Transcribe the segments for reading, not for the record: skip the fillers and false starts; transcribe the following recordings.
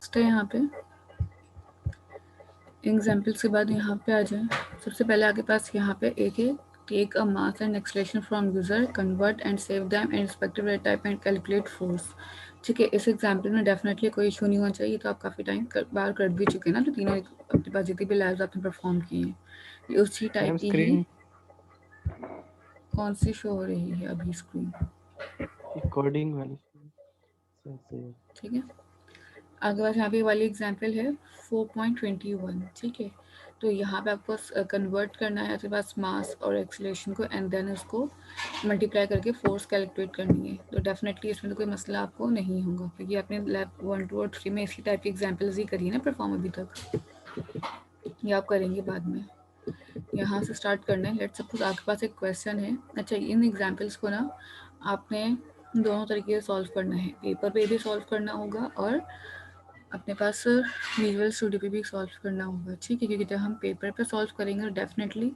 Next है यहाँ पे एग्जाम्पल्स के बाद यहाँ पे आ जाए। सबसे पहले आपके पास यहाँ पे एक है take a mass and acceleration from user, convert and save them and respective type and calculate force. ठीक है, इस एग्जाम्पल में डेफिनेटली कोई इशू नहीं होना चाहिए, तो आप काफ़ी टाइम बार कर भी चुके हैं ना, तो तीनों अपने पास जितनी भी लाइव्स आपने परफॉर्म की हैं ये उसी टाइप मैम की ही। स्क्रीन कौन सी शो हो रही है अभी स्क्रीन? रिकॉर्डिंग वाली स्क्रीन। ठीक है, आगे पास यहाँ पे वाली एग्जाम्पल है 4.21। ठीक है, तो यहाँ पे आपको कन्वर्ट करना है आपके पास मास और एक्सीलरेशन को एंड देन उसको मल्टीप्लाई करके फोर्स कैलकुलेट करनी है। तो डेफिनेटली इसमें तो कोई मसला आपको नहीं होगा, क्योंकि आपने लैब 1, 2 और 3 में इसी टाइप की एग्जाम्पल्स ही करी है ना परफॉर्म अभी तक, ये आप करेंगे बाद में। यहाँ से स्टार्ट करना है। लेट सपोज आपके पास एक क्वेश्चन है। अच्छा, इन एग्जाम्पल्स को ना आपने दोनों तरीके से सॉल्व करना है, पेपर पे भी सॉल्व करना होगा और अपने पास विजुअल स्टूडियो पे भी सॉल्व करना होगा। ठीक है, क्योंकि जब हम पेपर पे सॉल्व करेंगे तो डेफिनेटली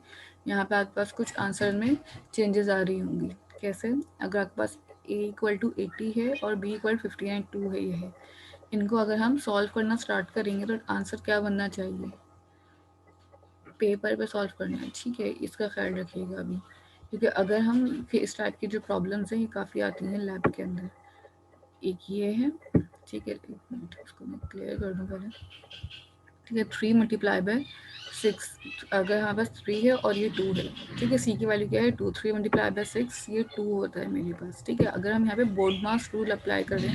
यहाँ पे आपके पास कुछ आंसर में चेंजेस आ रही होंगी। कैसे? अगर आपके पास A=80 है और B=59 है, ये है, इनको अगर हम सॉल्व करना स्टार्ट करेंगे तो आंसर क्या बनना चाहिए? पेपर पे सॉल्व करना है। ठीक है, इसका ख्याल रखिएगा अभी, क्योंकि अगर हम इस टाइप की जो प्रॉब्लम्स हैं ये काफ़ी आती हैं लैब के अंदर। एक ये है, ठीक है, एक मिनट इसको मैं क्लियर कर दूँ पहले। ठीक है, 3 मल्टीप्लाई बाय 6, अगर हमारे पास 3 है और ये 2 है। ठीक है, सी की वैल्यू क्या है 2, 3 मल्टीप्लाई बाय 6 ये 2 होता है मेरे पास। ठीक है, अगर हम यहाँ पे बोर्ड मास रूल अप्लाई करें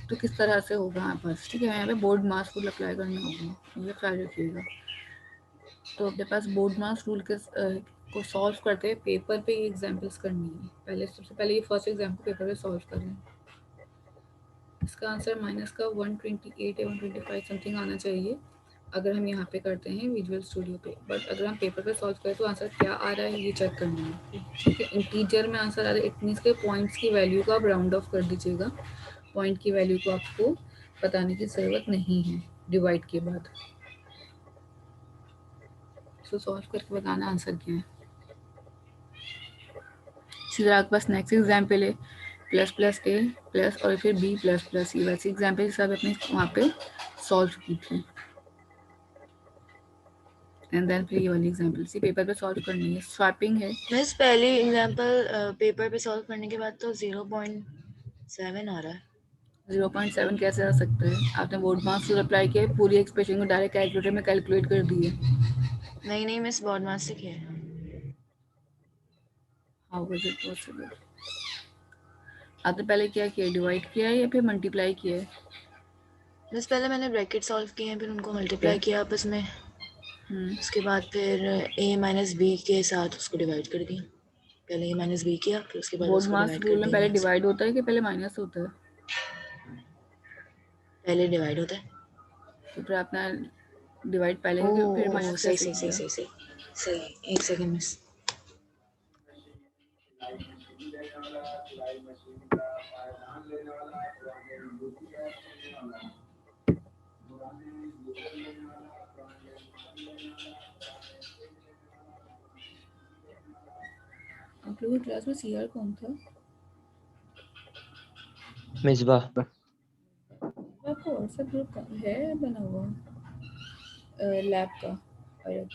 तो किस तरह से होगा हमारे पास? ठीक है, यहाँ पे बोर्ड मास रूल अप्लाई करना होगा, ये ख्याल रखिएगा। तो अपने पास बोर्ड मास रूल के को सॉल्व करते हैं पेपर पे ये एग्जाम्पल्स करनी है। पहले सबसे पहले ये फर्स्ट एग्जाम्पल पेपर पे सॉल्व करें। इसका आंसर माइनस का 128 या 125 समथिंग आना चाहिए अगर हम यहाँ पे करते हैं विजुअल स्टूडियो पे। बट अगर हम पेपर पे सॉल्व करें तो आंसर क्या आ रहा है ये चेक करना है। ठीक है, इंटीजर में आंसर आ रहा है, इट मीन्स के पॉइंट्स की वैल्यू को आप राउंड ऑफ कर दीजिएगा। पॉइंट की वैल्यू को आपको बताने की ज़रूरत नहीं है डिवाइड के बाद। इसको सॉल्व करके बताना आंसर क्या है। इसी तरह आपके पास नेक्स्ट एग्जाम्पल है प्लस प्लस ए प्लस और फिर बी प्लस प्लस, ये वैसे एग्जाम्पल सब अपने वहाँ पे सॉल्व की थी। एंड देन फिर ये वाली एग्जाम्पल सी पेपर पे सॉल्व करनी है। स्वैपिंग है। मिस पहली एग्जांपल पेपर पे सॉल्व करने के बाद तो 0.7 आ रहा है। 0.7 कैसे आ सकता है? आपने बोर्ड मास रूल अप्लाई किया है, पूरी एक्सप्रेशन को डायरेक्ट कैलकुलेटर में कैलकुलेट कर दी है। नहीं मिस बॉड मास से किया है। How was it possible? आपने पहले क्या किया, डिवाइड किया है या फिर मल्टीप्लाई किया है? मिस पहले मैंने ब्रैकेट सॉल्व किए हैं, फिर उनको मल्टीप्लाई किया आपस में, उसके बाद फिर a माइनस बी के साथ उसको डिवाइड कर दिया। पहले a माइनस बी किया, फिर उसके बाद बोर्ड उसको मास डिवाइड कर रूल में दिया पहले यहाँ से। डिवाइड होता है कि पहले माइनस होता है? पहले डिवाइड होता है। तो फिर आपने डिवाइड पहले किया फिर ओ माइनस सही कैसे सही सही किया? सही सही सही, एक सेकेंड मिस। आप लोगों की क्लास में सीआर कौन था? मिसबा। आपका व्हाट्सएप ग्रुप है बना हुआ लैब का? अलग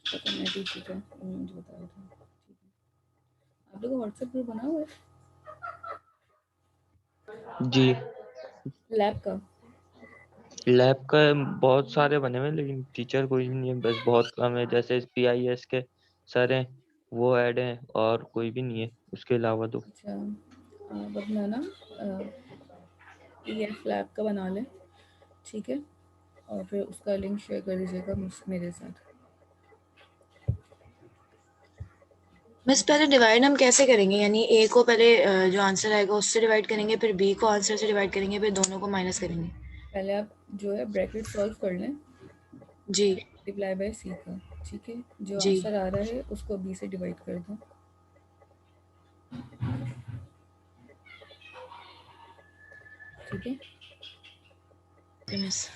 पता मैं टीचर था, मुझे बताया था। ठीक है, आप लोग का व्हाट्सएप ग्रुप बना हुआ है जी लैब का? लैब का बहुत सारे बने हुए हैं, लेकिन टीचर कोई नहीं है, बस बहुत कम है। जैसे PIS के सर हैं वो ऐड हैं और कोई भी नहीं है उसके अलावा। तो अच्छा, आप अपना ना EF लैब का बना लें। ठीक है, और फिर उसका लिंक शेयर कर दीजिएगा मेरे साथ। मिस पहले डिवाइड हम कैसे करेंगे? यानी a को पहले जो आंसर आएगा उससे डिवाइड करेंगे, फिर b को आंसर से डिवाइड करेंगे, फिर दोनों को माइनस करेंगे। पहले आप जो है ब्रैकेट सॉल्व कर लें जी मल्टीप्लाई बाय सी का। ठीक है, जो जी आंसर आ रहा है उसको बी से डिवाइड कर दो। ठीक है, मिस।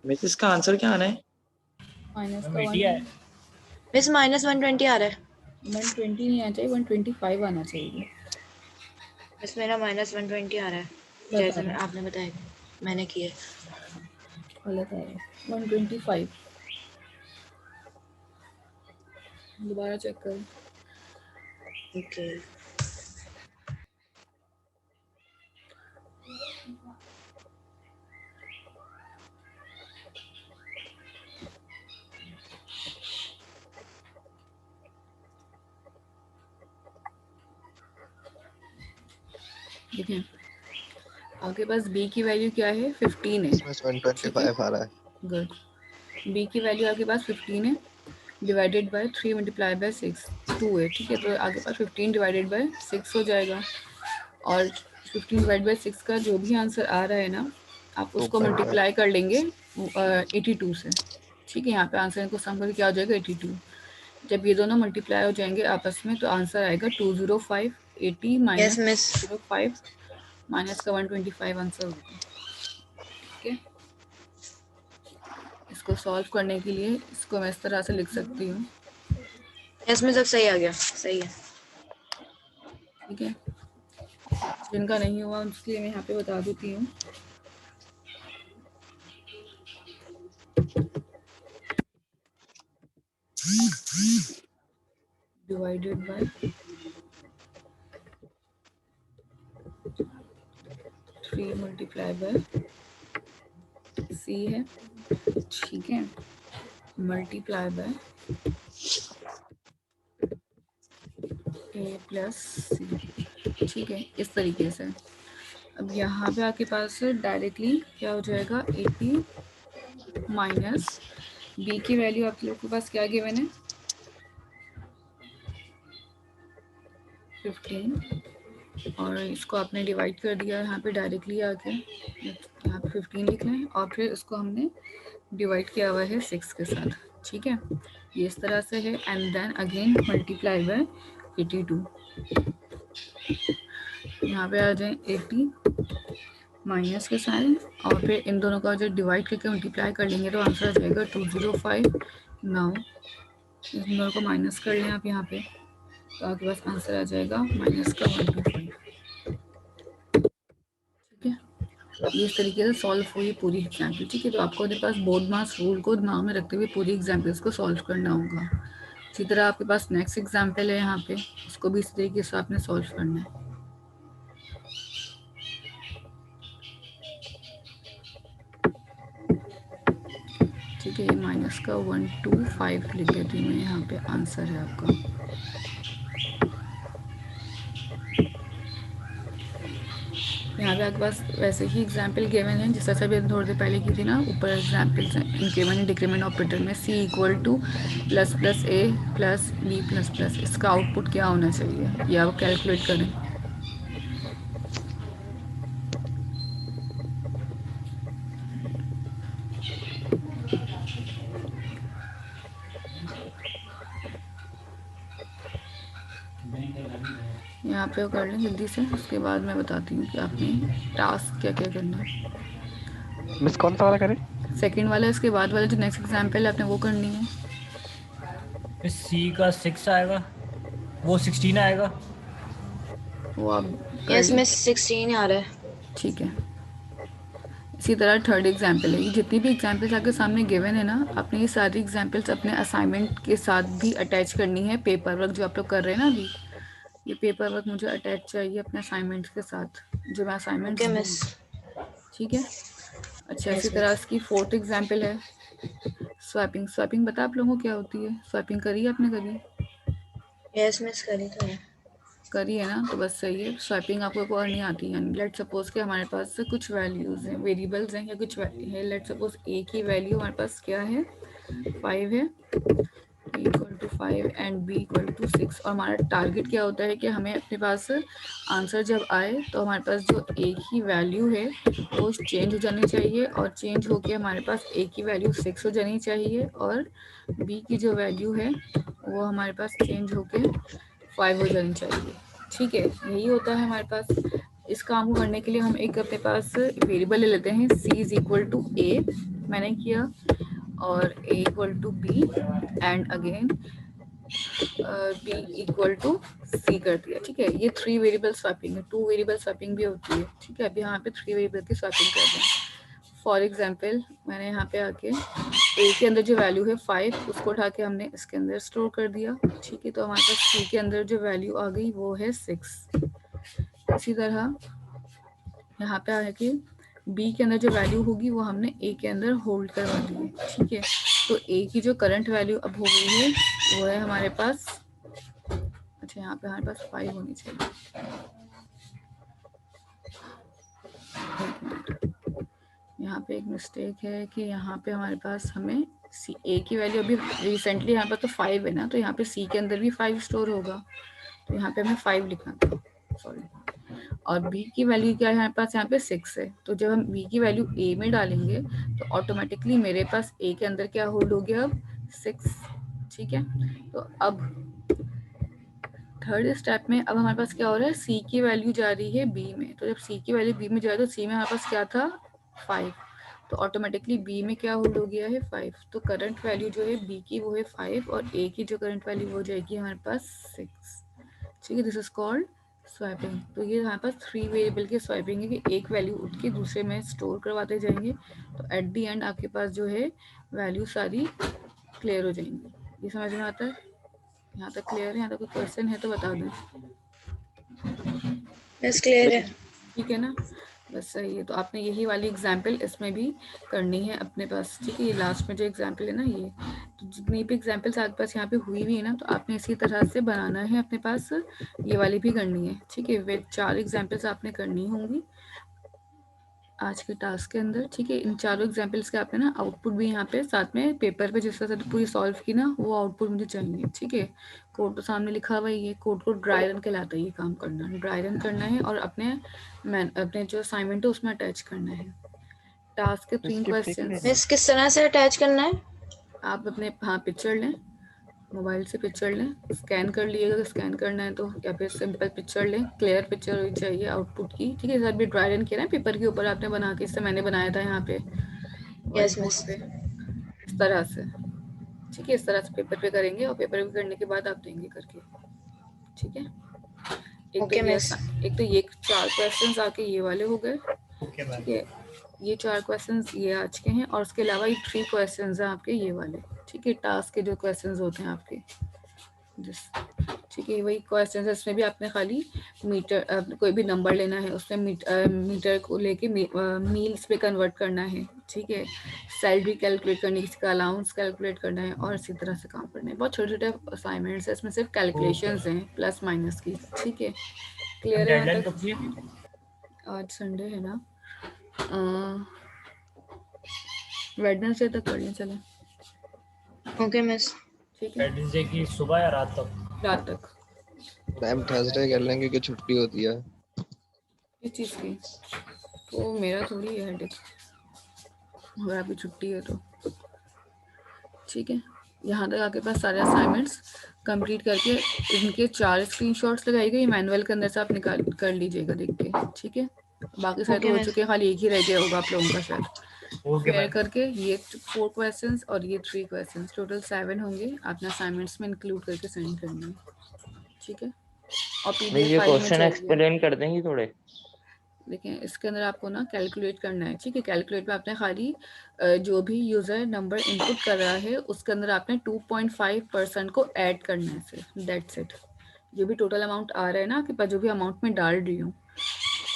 मिस इसका आंसर क्या आना है? माइनस का मिस -120 आ रहा है। 120 नहीं आना चाहिए, 125 आना चाहिए। मिस मेरा -120 आ रहा है, जैसे आपने बताया मैंने किया। गलत आया, 125। दोबारा चेक करो। ओके देखिए आपके पास b की वैल्यू क्या है, 15 है। इसमें 125 आ रहा है। गुड। b की वैल्यू आपके पास 15 है, डिवाइडेड बाय 3 मल्टीप्लाई बाय 6 2 है। ठीक है, तो आपके पास 15 डिवाइडेड बाय 6 हो जाएगा, और 15 डिवाइड बाय 6 का जो भी आंसर आ रहा है ना, आप उसको 2.5 मल्टीप्लाई कर लेंगे 82 से। ठीक है, यहाँ पे आंसर इनको सम करके क्या हो जाएगा, 82। जब ये दोनों मल्टीप्लाई हो जाएंगे आपस में तो आंसर आएगा 205। 80 यस माइनस मिस 05 माइनस का 125 आंसर होगा। ठीक है, इसको सॉल्व करने के लिए इसको मैं इस तरह से लिख सकती हूँ। यस मिस, अब सही आ गया, सही है। ठीक है, जिनका नहीं हुआ उसके लिए मैं यहाँ पे बता देती हूँ। डिवाइडेड बाय 3 मल्टीप्लाई बाय सी है। ठीक है, मल्टीप्लाई बाय ए प्लस सी। ठीक है, इस तरीके से। अब यहाँ पे आपके पास डायरेक्टली क्या हो जाएगा, 80 माइनस बी की वैल्यू आप लोग के पास क्या गिवन है, 15, और इसको आपने डिवाइड कर दिया यहाँ पे डायरेक्टली आके, यहाँ पे 15 लिख रहे हैं और फिर इसको हमने डिवाइड किया हुआ है 6 के साथ। ठीक है, ये इस तरह से है, and then again multiply by 82। यहाँ पे आ जाए 80 माइनस के साइन, और फिर इन दोनों का जो डिवाइड करके मल्टीप्लाई कर लेंगे तो आंसर आ जाएगा 205। नाउ इन दोनों को माइनस कर लें आप यहाँ पे, तो आपके पास आंसर आ जाएगा माइनस का 125। ठीक है, ये इस तरीके से सॉल्व हुई पूरी एग्जाम्पल। ठीक है, तो आपको अपने पास बोर्ड मास रूल को नाम में रखते हुए पूरी एग्जाम्पल्स को सॉल्व करना होगा। इसी तरह आपके पास नेक्स्ट एग्जाम्पल है यहाँ पे, उसको भी इस तरीके से आपने सॉल्व करना है। ठीक है, ये माइनस का 125 लिख देती हूँ मैं, यहाँ पे आंसर है आपका। यहाँ पे आपके पास वैसे ही एग्जाम्पल गिवन है जिस तरह से थोड़ी देर पहले की थी ना, ऊपर एग्जाम्पल्स हैं। इंक्रीमेंट एंड डिक्रीमेंट ऑपरेटर में C equal two plus plus A plus B plus plus, इसका आउटपुट क्या होना चाहिए ये आप कैलकुलेट करें। यहाँ पे कर लें जल्दी से, उसके बाद मैं बताती हूँ कि आपने टास्क क्या क्या करना है। मिस कौन सा वाला करें? सेकंड वाला, इसके बाद वाला जो नेक्स्ट एग्जाम्पल है आपने वो करनी है। C का 6 आएगा, वो 16 आएगा। वो आप यस मिस 16 आ रहा है। ठीक है, इसी तरह थर्ड एग्जाम्पल है। ये जितनी भी एग्जाम्पल्स आपके सामने गिवन है ना, आपने ये सारी एग्जाम्पल्स अपने असाइनमेंट के साथ भी अटैच करनी है। पेपर वर्क जो आप लोग कर रहे हैं ना अभी, ये पेपर वर्क मुझे अटैच चाहिए अपने असाइनमेंट्स के साथ, जो मैं असाइनमेंट्स ओके मिस। ठीक है, अच्छा। Yes, इसी तरह miss. इसकी फोर्थ एग्जाम्पल है स्वैपिंग। स्वैपिंग पता आप लोगों को क्या होती है? स्वैपिंग करी है आपने कभी? यस मिस, करी तो है। करी है ना, तो बस सही है। स्वैपिंग आपको और नहीं आती है। लेट सपोज कि हमारे पास कुछ वैल्यूज़ हैं, वेरिएबल्स हैं या कुछ है। लेट सपोज ए की वैल्यू हमारे पास क्या है, 5 है, equal to 5 and B equal to 6। और हमारा टारगेट क्या होता है कि हमें अपने पास आंसर जब आए तो हमारे पास जो ए की वैल्यू है वो चेंज हो जानी चाहिए, और चेंज होके हमारे पास ए की वैल्यू 6 हो जानी चाहिए, और बी की जो वैल्यू है वो हमारे पास चेंज होके 5 हो जानी चाहिए। ठीक है, यही होता है हमारे पास। इस काम को करने के लिए हम एक अपने पास वेरिएबल ले लेते हैं, c is equal to A, मैंने किया, और a equal to B and again b equal to c कर दिया। ठीक है, ये 3 वेरिएबल स्वैपिंग है, 2 वेरिएबल स्वैपिंग भी होती है। ठीक है, अब यहाँ पे 3 वेरिएबल की स्वैपिंग कर दें। फॉर एग्जाम्पल मैंने यहाँ पे आके a के अंदर जो वैल्यू है 5 उसको उठा के हमने इसके अंदर स्टोर कर दिया। ठीक है, तो हमारे पास c के अंदर जो वैल्यू आ गई वो है 6। इसी तरह यहाँ पे आके b के अंदर जो वैल्यू होगी वो हमने a के अंदर होल्ड करवा दी है। ठीक है, तो a की जो करंट वैल्यू अब हो गई है वो है हमारे पास, अच्छा यहाँ पे हमारे पास 5 होनी चाहिए। यहाँ पे एक मिस्टेक है कि यहाँ पे हमारे पास हमें सी ए की वैल्यू अभी रिसेंटली यहाँ पर तो 5 है ना, तो यहाँ पे सी के अंदर भी 5 स्टोर होगा, तो यहाँ पे हमें 5 लिखना था, सॉरी। और बी की वैल्यू क्या है हमारे पास, यहाँ पे 6 है। तो जब हम बी की वैल्यू ए में डालेंगे तो ऑटोमेटिकली मेरे पास ए के अंदर क्या होल्ड हो गया, अब 6। ठीक है, तो अब थर्ड स्टेप में अब हमारे पास क्या हो रहा है, सी की वैल्यू जा रही है बी में। तो जब सी की वैल्यू बी में जा रही है तो सी में हमारे पास क्या था, 5, तो ऑटोमेटिकली बी में क्या होल्ड हो गया है, 5। तो करंट वैल्यू जो है बी की वो है 5 और ए की जो करंट वैल्यू हो जाएगी हमारे पास 6। ठीक है, दिस इज कॉल्ड स्वैपिंग। तो ये हमारे पास 3 वेरिएबल की स्वैपिंग है कि एक वैल्यू उठ के दूसरे में स्टोर करवाते जाएंगे, तो एट दी एंड आपके पास जो है वैल्यू सारी क्लियर हो जाएंगी। ये समझ में आता है? यहाँ तक क्लियर है? यहाँ तक कोई क्वेश्चन है तो बता दें। बस क्लियर है। ठीक है ना, बस सही है। तो आपने यही वाली एग्जाम्पल इसमें भी करनी है अपने पास। ठीक है, ये लास्ट में जो एग्जाम्पल है ना, ये तो जितनी भी एग्जाम्पल्स आपके पास यहाँ पे हुई हुई है ना, तो आपने इसी तरह से बनाना है अपने पास, ये वाली भी करनी है। ठीक है, वे 4 एग्जाम्पल्स आपने करनी होंगी आज के टास्क के अंदर। ठीक है, इन चारों एग्जाम्पल्स के आपने ना आउटपुट भी यहाँ पे साथ में पेपर पे जिस तरह से पूरी सॉल्व की ना, वो आउटपुट मुझे चाहिए। ठीक है, कोड तो सामने लिखा हुआ ही है, कोड को ड्राई रन कहलाता है ये काम करना, ड्राई रन करना है और अपने जो असाइनमेंट है उसमें अटैच करना है। टास्क के 3 क्वेश्चन मिस किस तरह से अटैच करना है? आप अपने पिक्चर लें, मोबाइल से पिक्चर लें, स्कैन कर लिएगा, स्कैन करना है तो, या फिर सिंपल पिक्चर लें, क्लियर पिक्चर होनी चाहिए आउटपुट की। ठीक है, सर भी ड्राई रन किया ना पेपर के ऊपर आपने बना के, इससे मैंने बनाया था यहाँ पे यस व्हाइट बोर्ड मिस। पे, इस तरह से। ठीक है, इस तरह से पेपर पे करेंगे और पेपर पे करने के बाद आप देंगे करके। ठीक है, ओके मिस। एक तो ये 4 क्वेश्चंस आके ये वाले हो गए। Okay ma'am. ठीक है, ये 4 क्वेश्चंस ये आज के हैं और उसके अलावा ये 3 क्वेश्चंस हैं आपके ये वाले। ठीक है, टास्क के जो क्वेश्चंस होते हैं आपके जिस, ठीक है, वही क्वेश्चन है। इसमें भी आपने खाली मीटर, कोई भी नंबर लेना है, उसमें मीटर को लेके मील्स पे कन्वर्ट करना है। ठीक है, सैलरी कैलकुलेट करनी है, किसी का अलाउंस कैलकुलेट करना है और इसी तरह से काम करना है। बहुत छोटे छोटे असाइनमेंट्स है, इसमें सिर्फ कैलकुलेशंस हैं प्लस माइनस की। ठीक है, क्लियर है यहाँ डेडलाइन तक? कब की है? आज संडे है ना, वेडनेसडे तक कर लें, चलें। Okay miss. ठीक है, वेडनेसडे की सुबह या रात तक? रात तक। मैम थर्सडे कर लेंगे कि छुट्टी होती है। किस चीज़ की? तो मेरा थोड़ी है हेडेक, अगर आपकी छुट्टी है तो। ठीक है, यहाँ तक आपके पास सारे असाइनमेंट्स कंप्लीट करके इनके 4 स्क्रीनशॉट्स लगाई गई, मैनुअल के अंदर से आप निकाल कर लीजिएगा देख के। ठीक है, बाकी सारे तो ओके हो मिस। चुके हैं, खाली एक ही रह गया होगा आप लोगों का शायद। Okay share ma'am. करके ये 4 क्वेश्चंस और ये 3 क्वेश्चंस, टोटल 7 होंगे, आपने असाइनमेंट्स में इंक्लूड करके सेंड करना है। ठीक है, और नहीं, पीडीएफ ये फाइल में क्वेश्चन चाहिए। एक्सप्लेन कर देंगी थोड़े? देखिए, इसके अंदर आपको ना कैलकुलेट करना है। ठीक है, कैलकुलेट में आपने खाली जो भी यूज़र नंबर इनपुट कर रहा है उसके अंदर आपने 2.5% को ऐड करना है सिर्फ, दैट्स इट। जो भी टोटल अमाउंट आ रहा है ना आपके पास, जो भी अमाउंट में डाल रही हूँ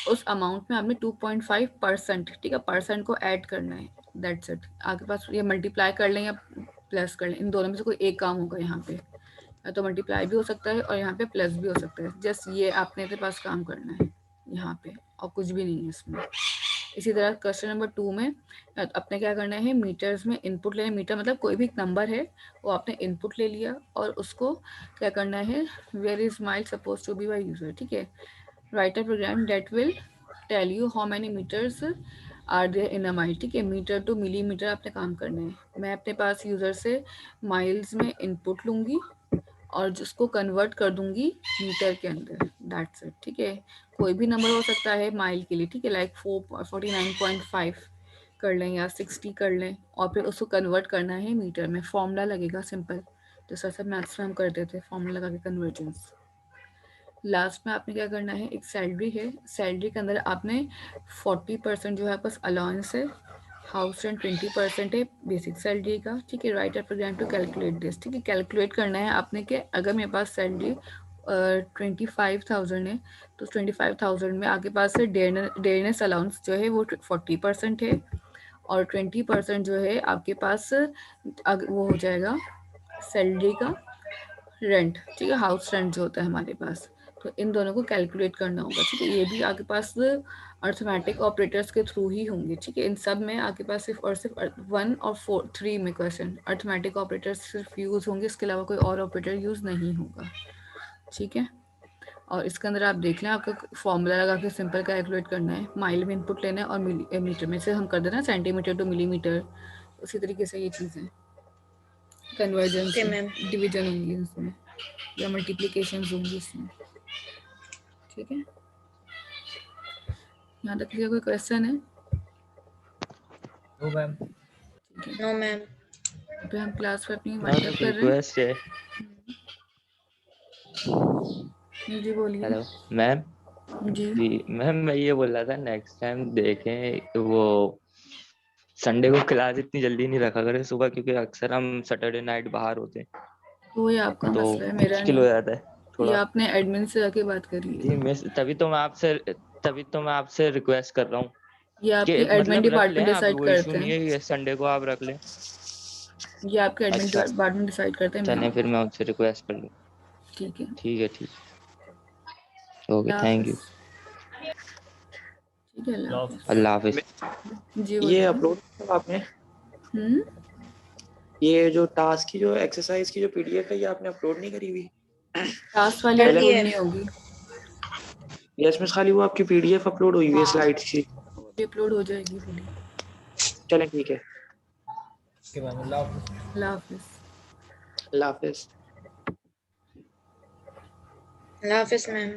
उस अमाउंट में आपने 2.5%, ठीक है, परसेंट को ऐड करना है, दैट्स इट। आपके पास ये मल्टीप्लाई कर लें या प्लस कर लें, इन दोनों में से कोई एक काम होगा यहाँ पे, या तो मल्टीप्लाई भी हो सकता है और यहाँ पे प्लस भी हो सकता है। जस्ट ये आपने अपने पास काम करना है यहाँ पे, और कुछ भी नहीं है इसमें। इसी तरह क्वेश्चन नंबर 2 में अपने क्या करना है, मीटर्स में इनपुट लेना। मीटर मतलब कोई भी नंबर है वो आपने इनपुट ले लिया और उसको क्या करना है, where is mile suppose to be by user. ठीक है, write a program that will tell you how many metres are there in a mile. ठीक है, मीटर टू मिलीमीटर आपने काम करना है। मैं अपने पास यूज़र से माइल्स में इनपुट लूँगी और जिसको कन्वर्ट कर दूंगी मीटर के अंदर, दैट्स इट। ठीक है, कोई भी नंबर हो सकता है माइल के लिए। ठीक है, लाइक 49.5 कर लें या 60 कर लें, और फिर उसको कन्वर्ट करना है मीटर में। फॉर्मूला लगेगा सिंपल, जैसा सब मैथ्स में हम करते थे, फॉर्मूला लगा के कन्वर्जेंस। लास्ट में आपने क्या करना है, एक सैलरी है, सैलरी के अंदर आपने 40% जो है बस अलाउंस है, हाउस रेंट 20% है बेसिक सैलरी का, ठीक है। Write a program to calculate this, ठीक है। कैलकुलेट करना है आपने कि अगर मेरे पास सैलरी 25,000 है तो 25,000 में आपके पास से डेयरनेस अलाउंस जो है वो 40% है, और 20% जो है आपके पास वो हो जाएगा सैलरी का रेंट, ठीक है, हाउस रेंट जो होता है हमारे पास। तो इन दोनों को कैलकुलेट करना होगा, ठीक है। ये भी आपके पास अर्थमेटिक ऑपरेटर्स के थ्रू ही होंगे, ठीक है। इन सब में आपके पास सिर्फ और सिर्फ 1 और 4 3 में क्वेश्चन अर्थमेटिक ऑपरेटर्स सिर्फ यूज़ होंगे, इसके अलावा कोई और ऑपरेटर यूज़ नहीं होगा, ठीक है। और इसके अंदर आप देख लें, आपका फॉर्मूला लगा के सिंपल कैलकुलेट करना है, माइल में इनपुट लेना है और मीटर में से हम कर देना सेंटीमीटर टू मिलीमीटर, उसी तरीके से ये चीज़ें कन्वर्जेंस Okay, ma'am. डिवीजन होंगी इसमें या मल्टीप्लिकेशन होंगी इसमें, ठीक है। यहाँ तक क्लियर? कोई क्वेश्चन है? No ma'am. ठीक है, No, ma'am. अभी हम क्लास पर अपनी मैम वाइंड अप एक कर रहे हैं। रिक्वेस्ट है। जी बोलिए। Hello ma'am. जी जी मैम, मैं ये बोल रहा था नेक्स्ट टाइम देखें वो संडे को क्लास इतनी जल्दी नहीं रखा करें सुबह, क्योंकि अक्सर हम सैटरडे नाइट बाहर होते हैं वो ये आपका तो मसला है, मेरा मुश्किल नहीं। हो जाता है ये थोड़ा। आपने एडमिन से जाके बात करी जी है, मैं तभी तो मैं आपसे रिक्वेस्ट कर रहा हूँ ये आपकी कि एडमिन मतलब रख लें डिपार्टमेंट आप, डिसाइड वो इशू करते नहीं हैं, है, ये संडे को आप रख लें। ये आपके एडमिन अच्छा डिपार्टमेंट डिसाइड करते हैं, मैं चलें, नहीं। फिर मैं उनसे रिक्वेस्ट कर लूँ। ठीक है, ठीक है, ठीक। ओके, अल्लाह थैंक हाफिज़। यू। ठीक है, अल्लाह लव। हाफिज़। अल्लाह हाफिज। जी ये बोलिए। अपलोड किया आपने? ये जो टास्क की जो एक्सरसाइज की जो पीडीएफ है ये आपने अपलोड नहीं करी हुई? टास्क वाली कर पहले दिए। अपलोड नहीं होगी, यस में खाली वो आपकी पीडीएफ अपलोड हुई हुई है स्लाइड्स की। वो भी अपलोड हो जाएगी पूरी। चलें ठीक है, ओके मैम, लव। अल्लाह हाफिज़। अल्लाह हाफिज। Allah Hafiz, ma'am.